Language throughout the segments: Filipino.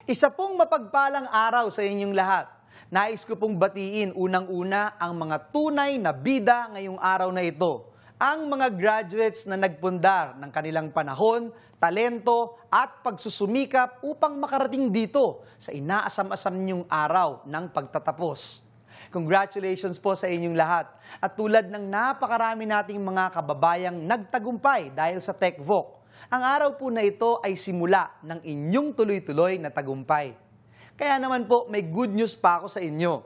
Isa pong mapagpalang araw sa inyong lahat. Nais ko pong batiin unang-una ang mga tunay na bida ngayong araw na ito. Ang mga graduates na nagpundar ng kanilang panahon, talento at pagsusumikap upang makarating dito sa inaasam-asam niyong araw ng pagtatapos. Congratulations po sa inyong lahat. At tulad ng napakarami nating mga kababayang nagtagumpay dahil sa TechVoc, ang araw po na ito ay simula ng inyong tuloy-tuloy na tagumpay. Kaya naman po, may good news pa ako sa inyo.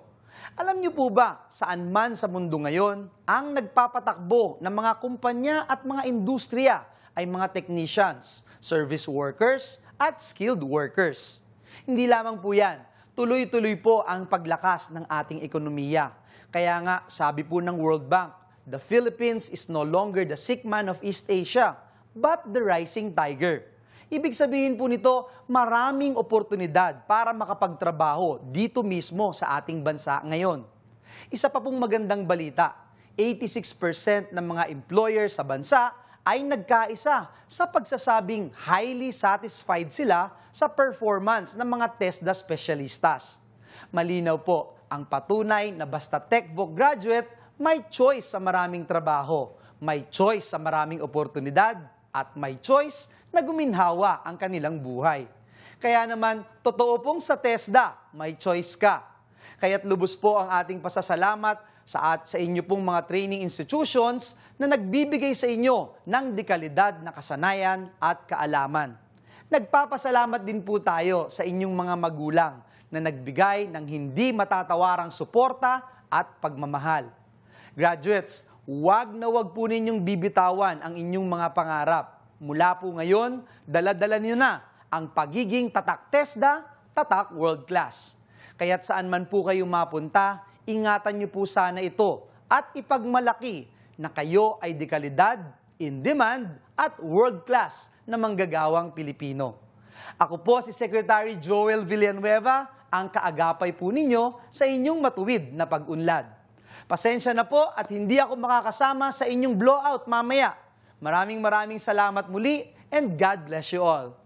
Alam niyo po ba, saan man sa mundo ngayon, ang nagpapatakbo ng mga kumpanya at mga industriya ay mga technicians, service workers, at skilled workers. Hindi lamang po yan, tuloy-tuloy po ang paglakas ng ating ekonomiya. Kaya nga, sabi po ng World Bank, the Philippines is no longer the sick man of East Asia, but the rising tiger. Ibig sabihin po nito, maraming oportunidad para makapagtrabaho dito mismo sa ating bansa ngayon. Isa pa pong magandang balita, 86% ng mga employer sa bansa ay nagkaisa sa pagsasabing highly satisfied sila sa performance ng mga TESDA specialistas. Malinaw po ang patunay na basta TechVoc graduate, may choice sa maraming trabaho, may choice sa maraming oportunidad, at may choice na guminhawa ang kanilang buhay. Kaya naman, totoo pong sa TESDA, may choice ka. Kaya't lubos po ang ating pasasalamat sa inyo pong mga training institutions na nagbibigay sa inyo ng dekalidad na kasanayan at kaalaman. Nagpapasalamat din po tayo sa inyong mga magulang na nagbigay ng hindi matatawarang suporta at pagmamahal. Graduates, wag po ninyong bibitawan ang inyong mga pangarap. Mula po ngayon, dala-dala niyo na ang pagiging tatak TESDA, tatak world class. Kaya't saan man po kayo mapunta, ingatan niyo po sana ito at ipagmalaki na kayo ay dekalidad, in demand at world class na manggagawang Pilipino. Ako po si Secretary Joel Villanueva, ang kaagapay po ninyo sa inyong matuwid na pag-unlad. Pasensya na po at hindi ako makakasama sa inyong blowout mamaya. Maraming salamat muli and God bless you all.